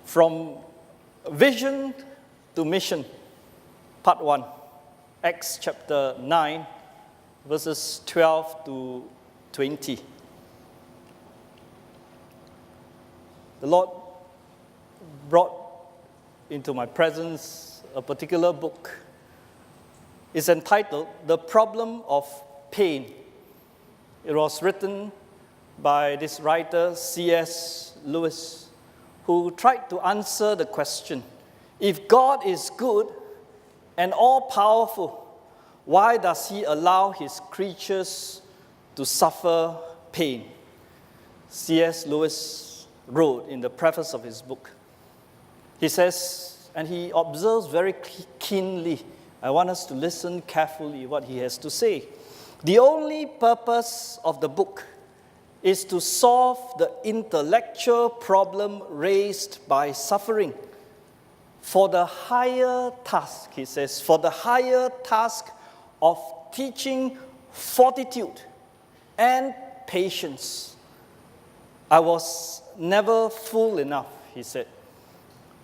From Vision to Mission, Part 1, Acts chapter 9, verses 12 to 20. The Lord brought into my presence a particular book. It's entitled, The Problem of Pain. It was written by this writer, C.S. Lewis, who tried to answer the question, if God is good and all-powerful, why does He allow His creatures to suffer pain? C.S. Lewis wrote in the preface of his book. He says, and he observes very keenly, I want us to listen carefully what he has to say. The only purpose of the book is to solve the intellectual problem raised by suffering. For the higher task, he says, for the higher task of teaching fortitude and patience, I was never fool enough, he said,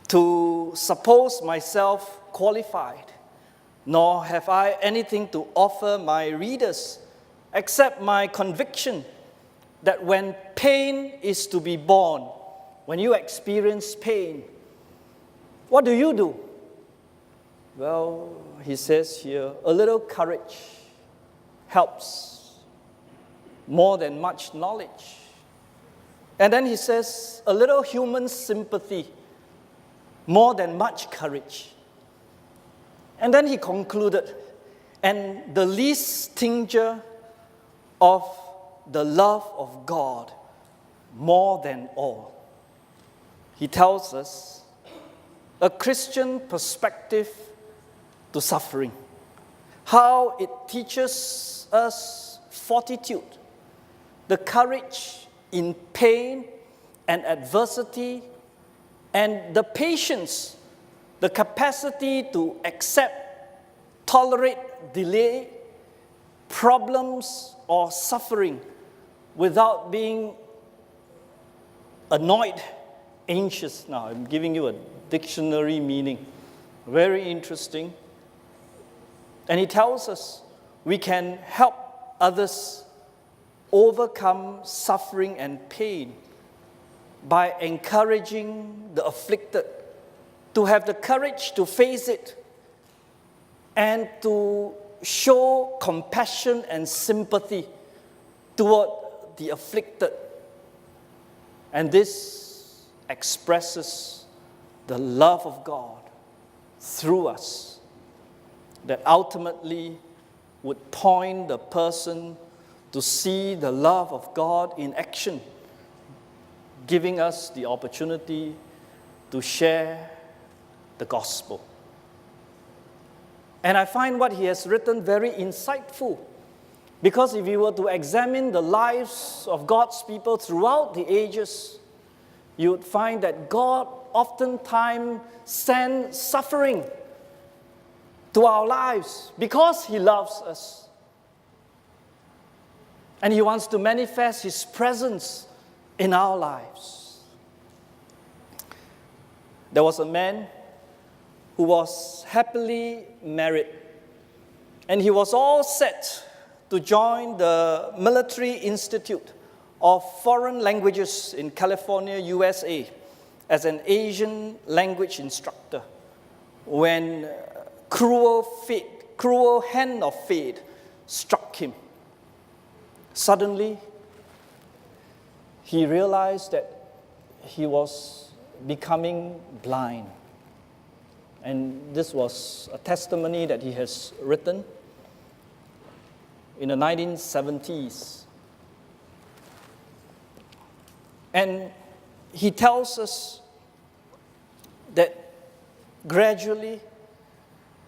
to suppose myself qualified, nor have I anything to offer my readers except my conviction that when pain is to be borne, when you experience pain, what do? Well, he says here, a little courage helps more than much knowledge. And then he says, a little human sympathy more than much courage. And then he concluded, and the least tincture of the love of God more than all. He tells us a Christian perspective to suffering, how it teaches us fortitude, the courage in pain and adversity, and the patience, the capacity to accept, tolerate delay, problems, or suffering without being annoyed, anxious. Now, I'm giving you a dictionary meaning. Very interesting. And he tells us we can help others overcome suffering and pain by encouraging the afflicted to have the courage to face it and to show compassion and sympathy toward the afflicted. And this expresses the love of God through us that ultimately would point the person to see the love of God in action, giving us the opportunity to share the gospel. And I find what he has written very insightful, because if you were to examine the lives of God's people throughout the ages, you would find that God oftentimes sends suffering to our lives because He loves us. And He wants to manifest His presence in our lives. There was a man who was happily married, and he was all set to join the Military Institute of Foreign Languages in California, USA, as an Asian language instructor, when cruel hand of fate struck him. Suddenly, he realized that he was becoming blind. And this was a testimony that he has written in the 1970s. And he tells us that gradually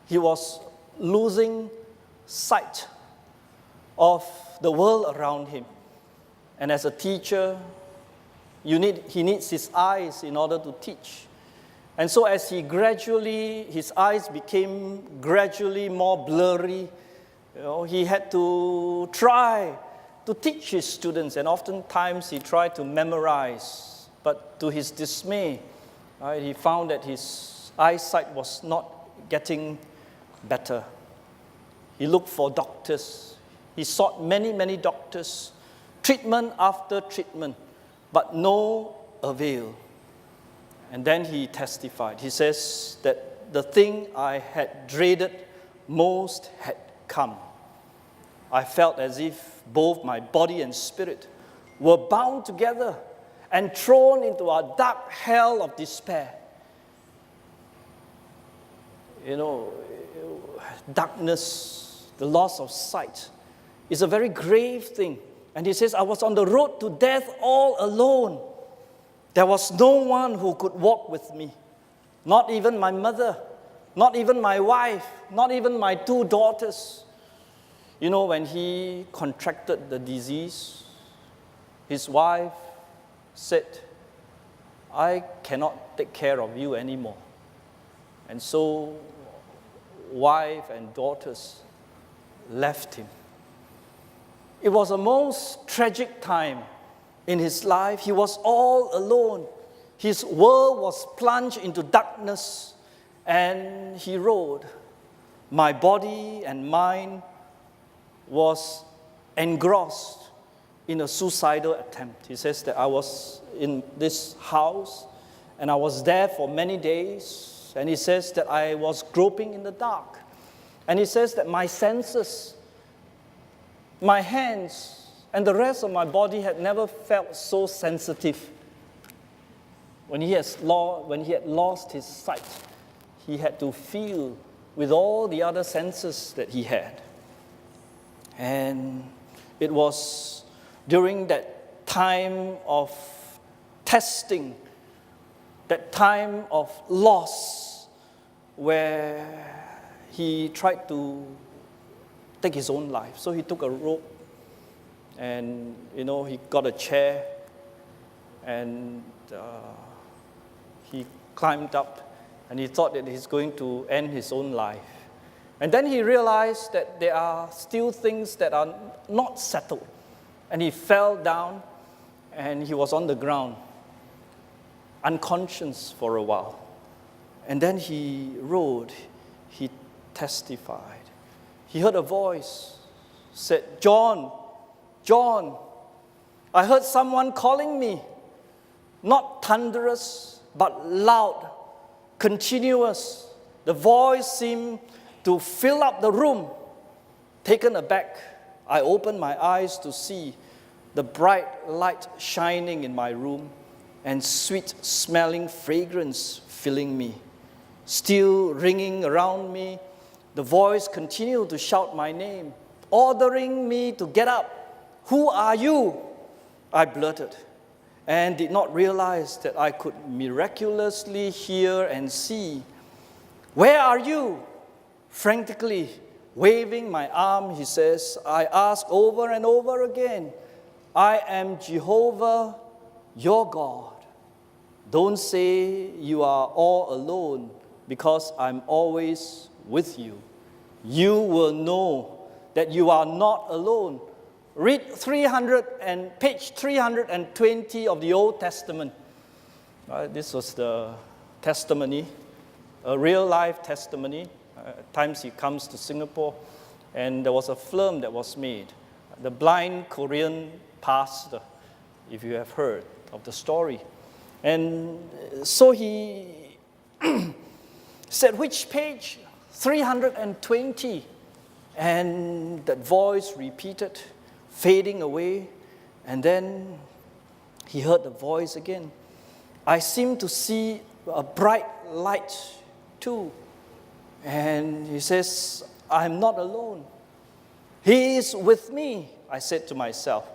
he was losing sight of the world around him. And as a teacher, he needs his eyes in order to teach. And so as his eyes became gradually more blurry, he had to try to teach his students, and oftentimes he tried to memorize. But to his dismay, Right? He found that his eyesight was not getting better. He looked for doctors. He sought many, many doctors, treatment after treatment, but no avail. And then he testified. He says that the thing I had dreaded most had come. I felt as if both my body and spirit were bound together and thrown into a dark hell of despair. You know, darkness, the loss of sight, is a very grave thing. And he says, I was on the road to death all alone. There was no one who could walk with me. Not even my mother, not even my wife, not even my 2 daughters. You know, when he contracted the disease, his wife said, I cannot take care of you anymore. And so, wife and daughters left him. It was a most tragic time in his life. He was all alone. His world was plunged into darkness, and he wrote, my body and mind was engrossed in a suicidal attempt. He says that I was in this house, and I was there for many days, and he says that I was groping in the dark. And he says that my senses, my hands, and the rest of my body had never felt so sensitive. When he had lost his sight, he had to feel with all the other senses that he had. And it was during that time of testing, that time of loss, where he tried to take his own life. So he took a rope, and he got a chair, and he climbed up, and he thought that he's going to end his own life. And then he realized that there are still things that are not settled. And he fell down, and he was on the ground, unconscious for a while. And then he wrote, he testified. He heard a voice, said, John, John, I heard someone calling me, not thunderous, but loud, continuous. The voice seemed to fill up the room. Taken aback, I opened my eyes to see the bright light shining in my room and sweet-smelling fragrance filling me. Still ringing around me, the voice continued to shout my name, ordering me to get up. Who are you? I blurted, and did not realize that I could miraculously hear and see. Where are you? Frantically waving my arm, he says, I ask over and over again, I am Jehovah, your God. Don't say you are all alone, because I'm always with you. You will know that you are not alone. Read page 320 of the Old Testament. This was the testimony, a real-life testimony. At times he comes to Singapore, and there was a film that was made. The blind Korean pastor, if you have heard of the story. And so he said, which page? 320. And that voice repeated, fading away. And then he heard the voice again. I seem to see a bright light too. And he says, I'm not alone. He is with me, I said to myself.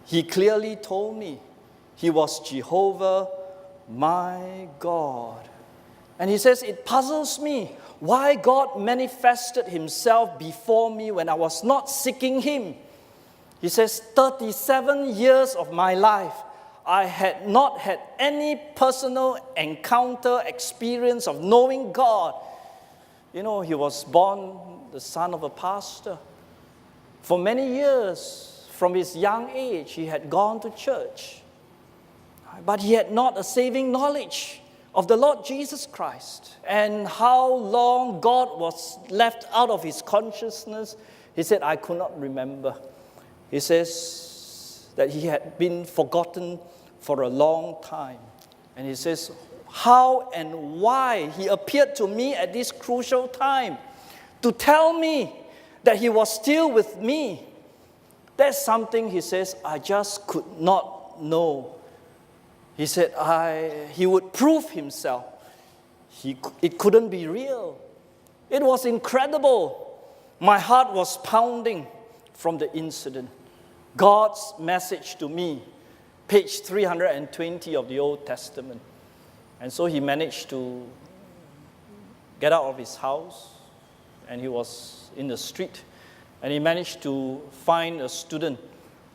He clearly told me he was Jehovah, my God. And he says, it puzzles me why God manifested himself before me when I was not seeking him. He says, 37 years of my life, I had not had any personal encounter, experience of knowing God. He was born the son of a pastor. For many years, from his young age, he had gone to church. But he had not a saving knowledge of the Lord Jesus Christ and how long God was left out of his consciousness, he said, I could not remember. He says that he had been forgotten for a long time. And he says, how and why he appeared to me at this crucial time to tell me that he was still with me. That's something, he says, I just could not know. He said, he would prove himself. It couldn't be real. It was incredible. My heart was pounding from the incident. God's message to me, page 320 of the Old Testament. And so he managed to get out of his house, and he was in the street, and he managed to find a student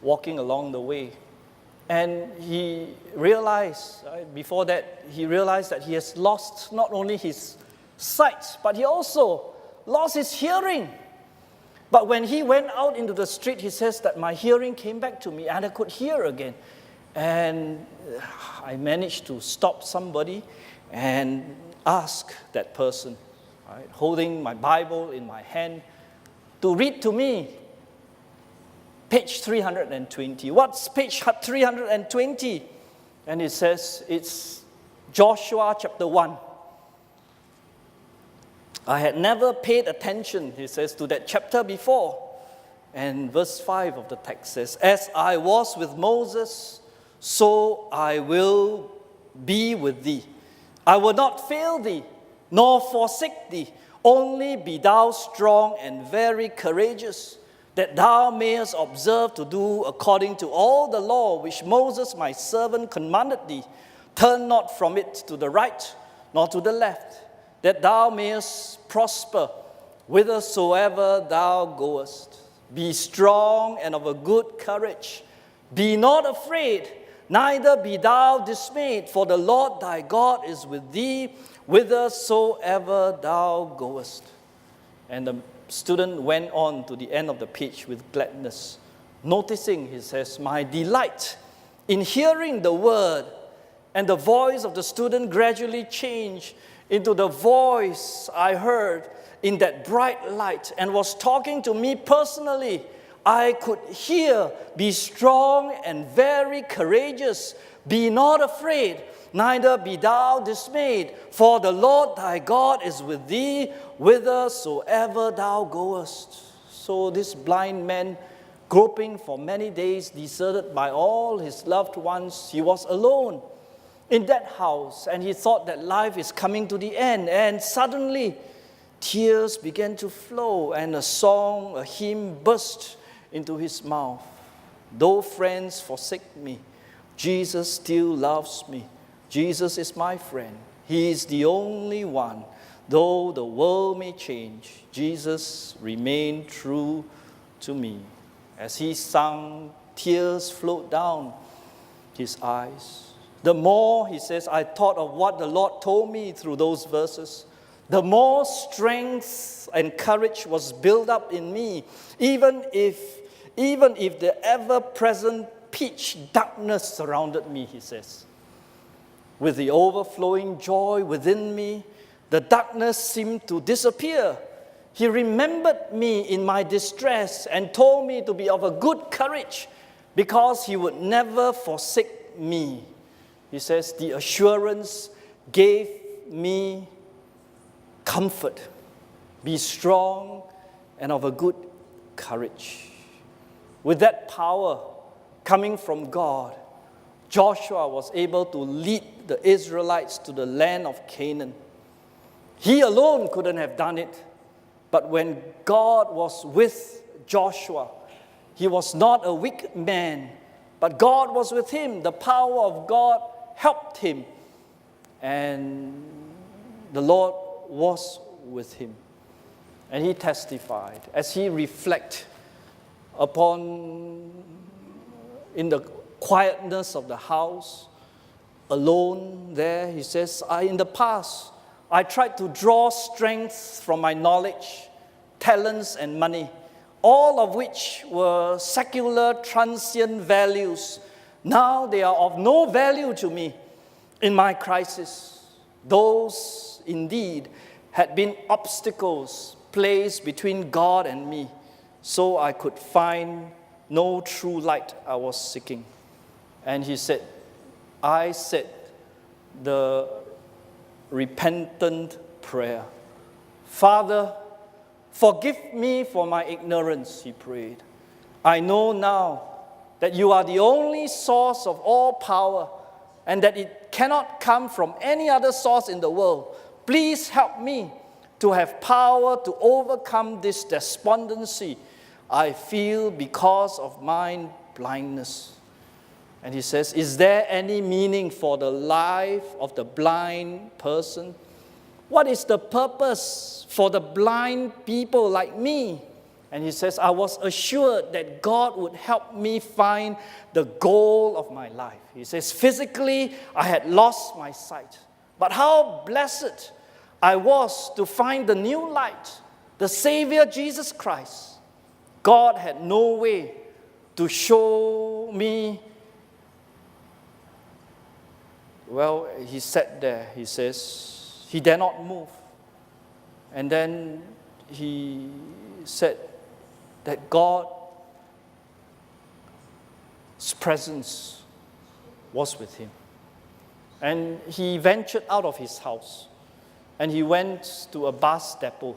walking along the way. And he realized, before that, he realized that he has lost not only his sight, but he also lost his hearing. But when he went out into the street, he says that my hearing came back to me and I could hear again. And I managed to stop somebody and ask that person, right, holding my Bible in my hand, to read to me page 320. What's page 320? And it says it's Joshua chapter 1. I had never paid attention, he says, to that chapter before. And verse 5 of the text says, as I was with Moses, so I will be with thee. I will not fail thee, nor forsake thee. Only be thou strong and very courageous, that thou mayest observe to do according to all the law which Moses my servant commanded thee. Turn not from it to the right, nor to the left, that thou mayest prosper whithersoever thou goest. Be strong and of a good courage. Be not afraid, neither be thou dismayed, for the Lord thy God is with thee whithersoever thou goest. And the student went on to the end of the page with gladness, noticing, he says, my delight in hearing the word. And the voice of the student gradually changed into the voice I heard in that bright light and was talking to me personally. I could hear, be strong and very courageous. Be not afraid, neither be thou dismayed, for the Lord thy God is with thee whithersoever thou goest. So this blind man, groping for many days, deserted by all his loved ones, he was alone in that house, and he thought that life is coming to the end. And suddenly, tears began to flow, and a song, a hymn burst into his mouth. Though friends forsake me, Jesus still loves me. Jesus is my friend. He is the only one. Though the world may change, Jesus remained true to me. As he sang, tears flowed down his eyes. The more, he says, I thought of what the Lord told me through those verses, the more strength and courage was built up in me, even if the ever-present pitch darkness surrounded me, he says. With the overflowing joy within me, the darkness seemed to disappear. He remembered me in my distress and told me to be of a good courage because he would never forsake me. He says, the assurance gave me comfort. Be strong and of a good courage. With that power coming from God, Joshua was able to lead the Israelites to the land of Canaan. He alone couldn't have done it, but when God was with Joshua, he was not a weak man, but God was with him. The power of God helped him, and the Lord was with him. And he testified as he reflected upon, in the quietness of the house, alone there, he says, in the past, I tried to draw strength from my knowledge, talents, and money, all of which were secular, transient values. Now they are of no value to me in my crisis. Those indeed had been obstacles placed between God and me, so I could find no true light I was seeking. And he said, I said the repentant prayer. Father, forgive me for my ignorance, he prayed. I know now that you are the only source of all power and that it cannot come from any other source in the world. Please help me to have power to overcome this despondency I feel because of my blindness. And he says, is there any meaning for the life of the blind person? What is the purpose for the blind people like me? And he says, I was assured that God would help me find the goal of my life. He says, physically, I had lost my sight. But how blessed I was to find the new light, the Savior Jesus Christ. God had no way to show me. Well, he sat there, he says, he dare not move. And then he said that God's presence was with him. And he ventured out of his house and he went to a bus depot.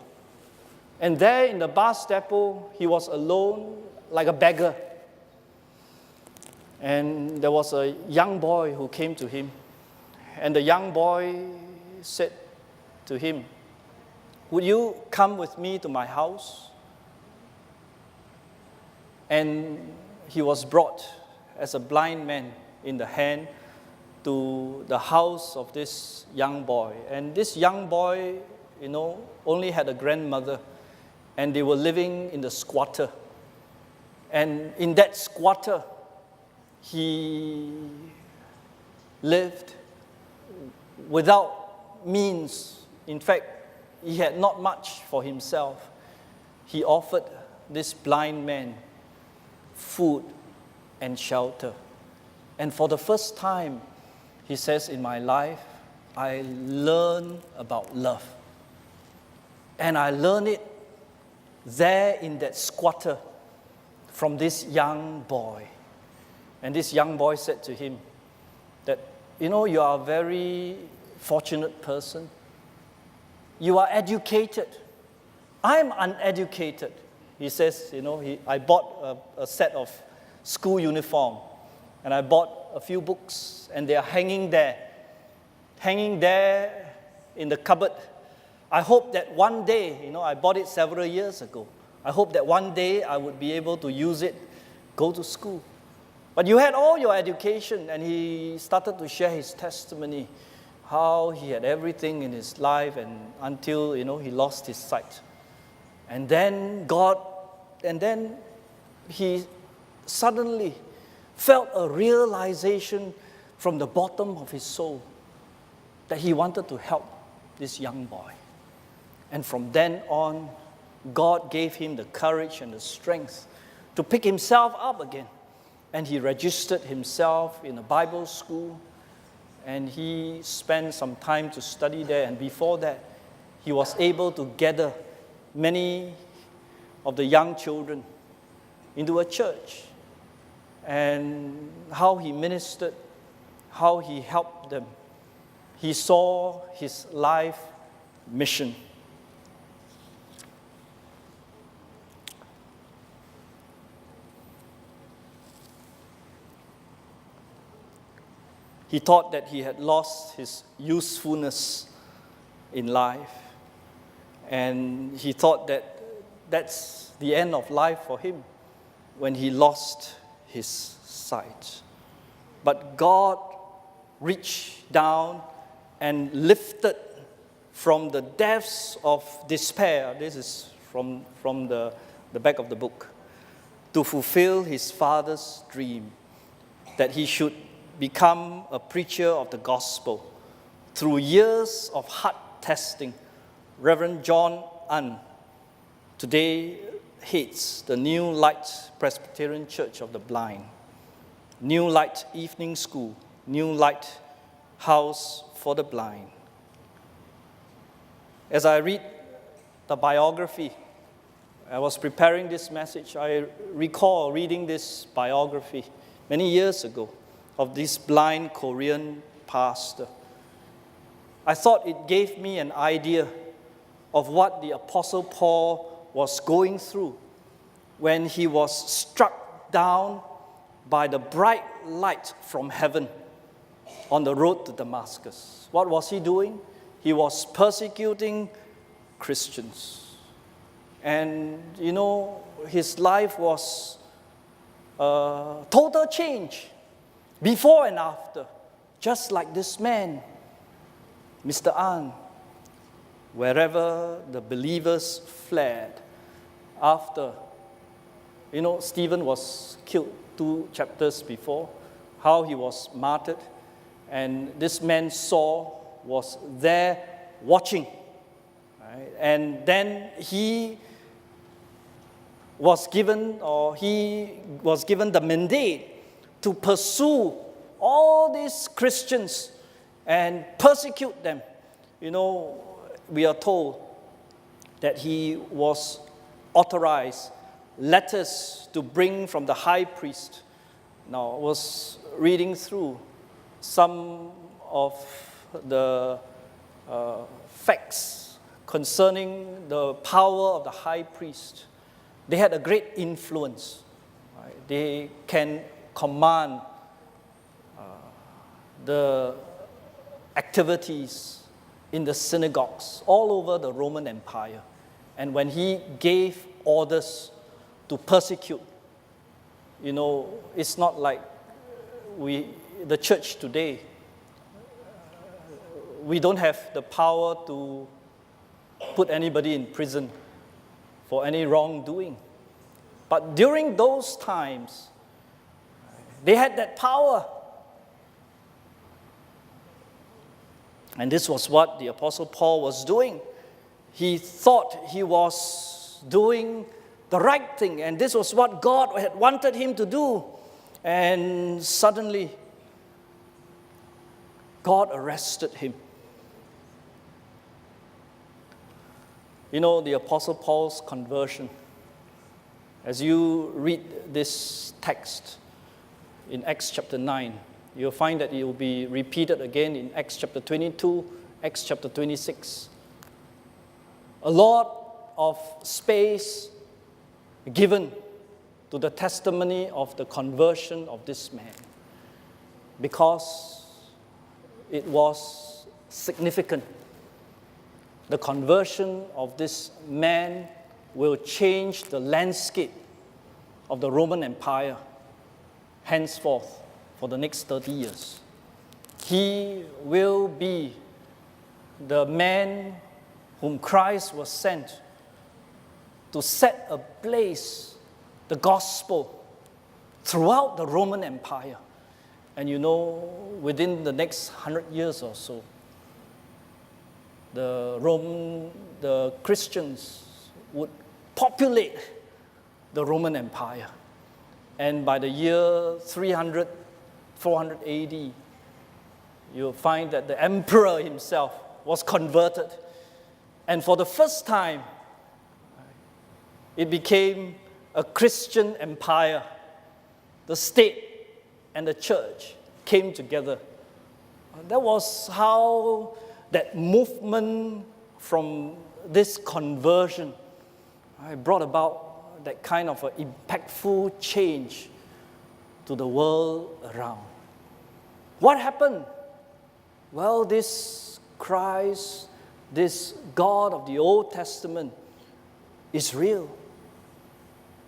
And there in the bus depot, he was alone like a beggar. And there was a young boy who came to him. And the young boy said to him, would you come with me to my house? And he was brought as a blind man in the hand to the house of this young boy. And this young boy, only had a grandmother, and they were living in the squatter. And in that squatter, he lived without means. In fact, he had not much for himself. He offered this blind man food and shelter. And for the first time, he says, in my life, I learned about love. And I learned it there in that squatter from this young boy. And this young boy said to him that, you are a very fortunate person. You are educated. I'm uneducated. He says, I bought a set of school uniform, and I bought a few books, and they are hanging there in the cupboard. I hope that one day, I bought it several years ago. I hope that one day I would be able to use it, go to school. But you had all your education, and he started to share his testimony, how he had everything in his life and until, he lost his sight. And then he suddenly felt a realization from the bottom of his soul that he wanted to help this young boy. And from then on, God gave him the courage and the strength to pick himself up again. And he registered himself in a Bible school, and he spent some time to study there. And before that, he was able to gather many of the young children into a church. And how he ministered, how he helped them. He saw his life mission. He thought that he had lost his usefulness in life. And he thought that that's the end of life for him when he lost his sight. But God reached down and lifted from the depths of despair, this is from the back of the book, to fulfill his father's dream that he should become a preacher of the gospel. Through years of hard testing, Reverend John An today heads the New Light Presbyterian Church of the Blind, New Light Evening School, New Light House for the Blind, As I read the biography, I was preparing this message, I recall reading this biography many years ago of this blind Korean pastor. I thought it gave me an idea of what the Apostle Paul was going through when he was struck down by the bright light from heaven on the road to Damascus. What was he doing? He was persecuting Christians. And, his life was a total change, before and after, just like this man, Mr. An. Wherever the believers fled after, Stephen was killed 2 chapters before, how he was martyred, and this man Saul was there watching. Right? And then he was given the mandate to pursue all these Christians and persecute them. We are told that he was authorized letters to bring from the high priest. Now, I was reading through some of the facts concerning the power of the high priest. They had a great influence. Right? They can command the activities in the synagogues all over the Roman Empire. And when he gave orders to persecute, it's not like the church today. We don't have the power to put anybody in prison for any wrongdoing. But during those times, they had that power. And this was what the Apostle Paul was doing. He thought he was doing the right thing, and this was what God had wanted him to do. And suddenly, God arrested him. The Apostle Paul's conversion. As you read this text in Acts chapter 9, you'll find that it will be repeated again in Acts chapter 22, Acts chapter 26. A lot of space given to the testimony of the conversion of this man, because it was significant. The conversion of this man will change the landscape of the Roman Empire henceforth for the next 30 years. He will be the man whom Christ was sent to set ablaze the gospel throughout the Roman Empire. And within the next 100 years or so, the Christians would populate the Roman Empire. And by the year 300, 400 AD, you'll find that the emperor himself was converted. And for the first time, it became a Christian empire. The state and the church came together. That was how that movement from this conversion brought about that kind of an impactful change to the world around. What happened? Well, this Christ, this God of the Old Testament is real.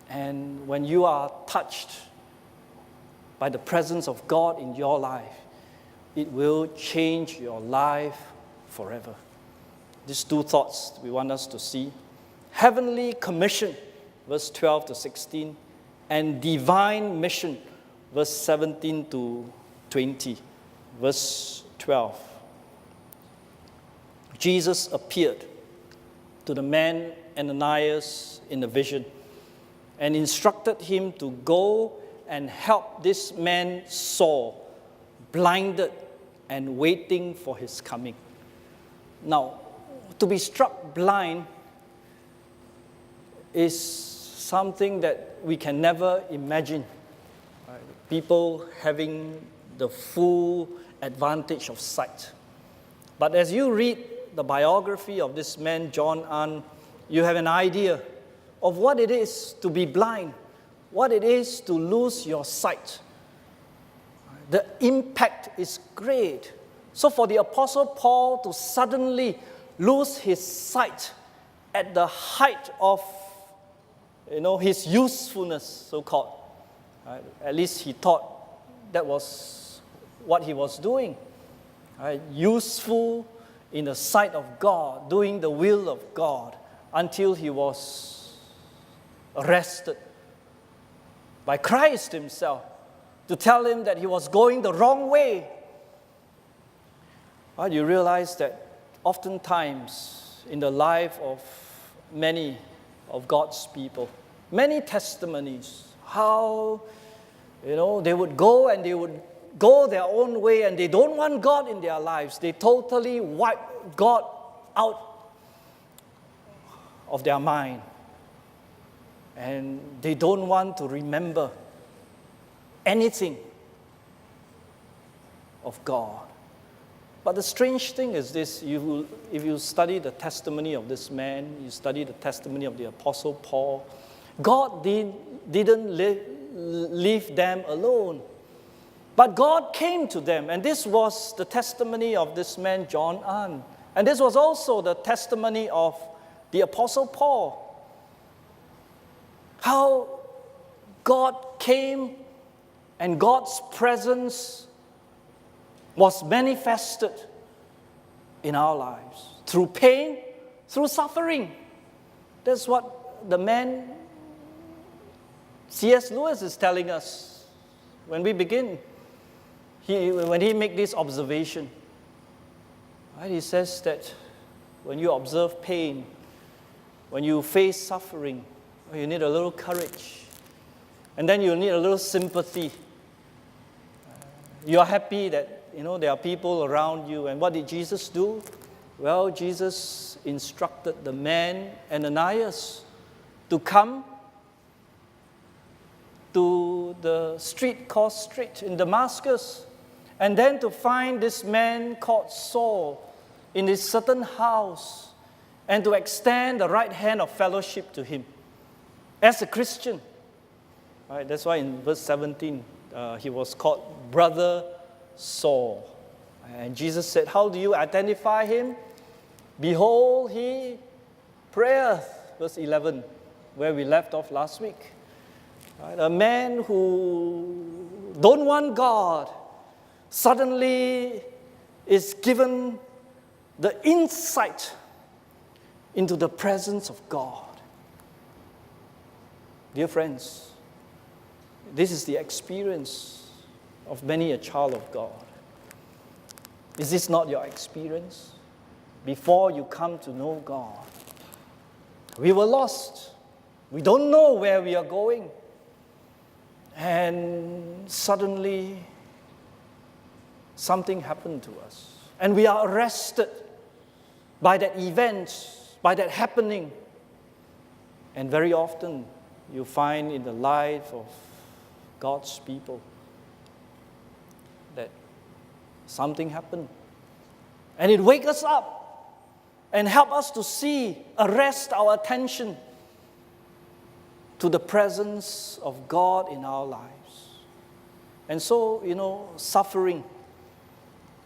And when you are touched by the presence of God in your life, it will change your life forever. These 2 thoughts we want us to see. Heavenly commission, verse 12 to 16, and divine mission, verse 17 to 20. Verse 12. Jesus appeared to the man Ananias in a vision and instructed him to go and help this man Saul, blinded and waiting for his coming. Now, to be struck blind is something that we can never imagine. Right? People having the full advantage of sight. But as you read the biography of this man, John An, you have an idea of what it is to be blind, what it is to lose your sight. The impact is great. So for the Apostle Paul to suddenly lose his sight at the height of his usefulness, so-called, right? At least he thought that was what he was doing. Right? Useful in the sight of God, doing the will of God, until he was arrested by Christ himself to tell him that he was going the wrong way. Right? You realize that oftentimes in the life of many of God's people, many testimonies, how they would go and they would go their own way and they don't want God in their lives. They totally wipe God out of their mind. And they don't want to remember anything of God. But the strange thing is this, if you study the testimony of this man, you study the testimony of the Apostle Paul, God didn't leave them alone. But God came to them, and this was the testimony of this man, John An. And this was also the testimony of the Apostle Paul. How God came and God's presence was manifested in our lives through pain, through suffering. That's what the man C.S. Lewis is telling us when we begin. When he makes this observation, right, he says that when you observe pain, when you face suffering, you need a little courage. And then you need a little sympathy. You are happy that there are people around you. And what did Jesus do? Well, Jesus instructed the man Ananias to come to the street called Straight in Damascus, and then to find this man called Saul in this certain house, and to extend the right hand of fellowship to him as a Christian. Right, that's why in verse 17, he was called Brother Saul. And Jesus said, how do you identify him? Behold, he prayeth. Verse 11, where we left off last week. Right, a man who don't want God suddenly is given the insight into the presence of God. Dear friends, this is the experience of many a child of God. Is this not your experience? Before you come to know God, we were lost. We don't know where we are going. And suddenly, something happened to us. And we are arrested by that event, by that happening. And very often, you find in the life of God's people that something happened. And it wakes us up and help us to see, arrest our attention to the presence of God in our lives. And so, suffering,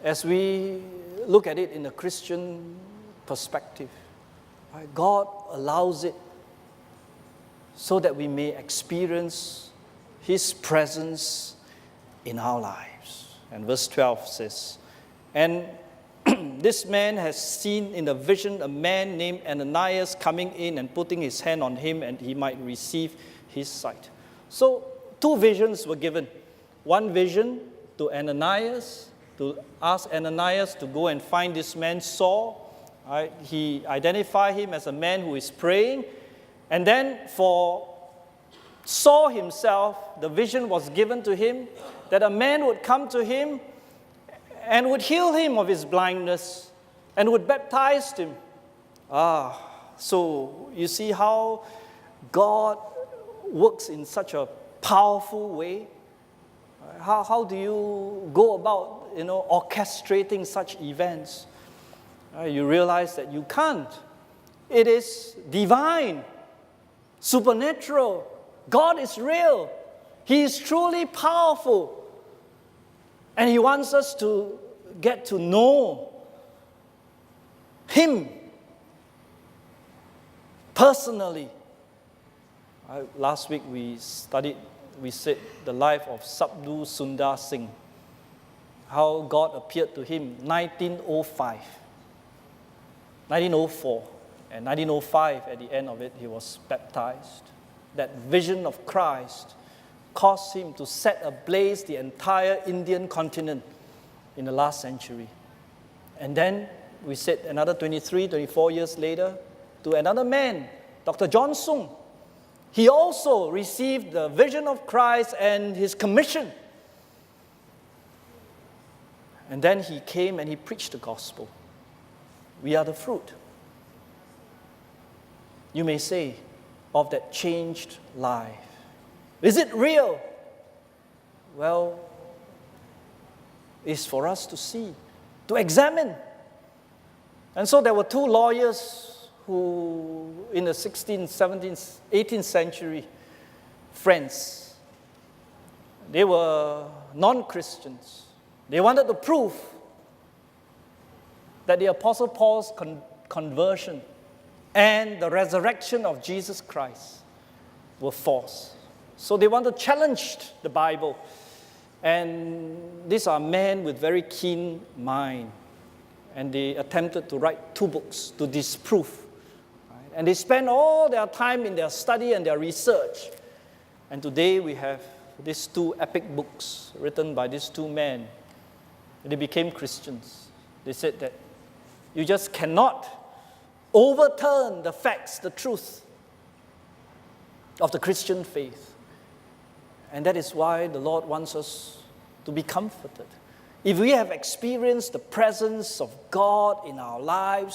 as we look at it in a Christian perspective, right, God allows it so that we may experience His presence in our lives. And verse 12 says, and this man has seen in the vision a man named Ananias coming in and putting his hand on him, and he might receive his sight. So, two visions were given. One vision to Ananias, to ask Ananias to go and find this man Saul. Right? He identified him as a man who is praying. And then for Saul himself, the vision was given to him that a man would come to him and would heal him of his blindness and would baptize him So you see how God works in such a powerful way. How do you go about, orchestrating such events? You realize that you can't. It is divine, supernatural. God is real. He is truly powerful. And He wants us to get to know Him personally. Last week we said the life of Sabdu Sundar Singh, how God appeared to him 1905, 1904, and 1905 at the end of it he was baptized. That vision of Christ caused him to set ablaze the entire Indian continent in the last century. And then we said another 23, 24 years later to another man, Dr. John Sung. He also received the vision of Christ and his commission. And then he came and he preached the gospel. We are the fruit, you may say, of that changed life. Is it real? Well, it's for us to see, to examine. And so there were two lawyers who, in the 16th, 17th, 18th century, friends. They were non-Christians. They wanted to prove that the Apostle Paul's conversion and the resurrection of Jesus Christ were false. So they want to challenge the Bible. And these are men with very keen mind. And they attempted to write 2 books to disprove. And they spent all their time in their study and their research. And today we have these 2 epic books written by these 2 men. They became Christians. They said that you just cannot overturn the facts, the truth of the Christian faith. And that is why the Lord wants us to be comforted. If we have experienced the presence of God in our lives,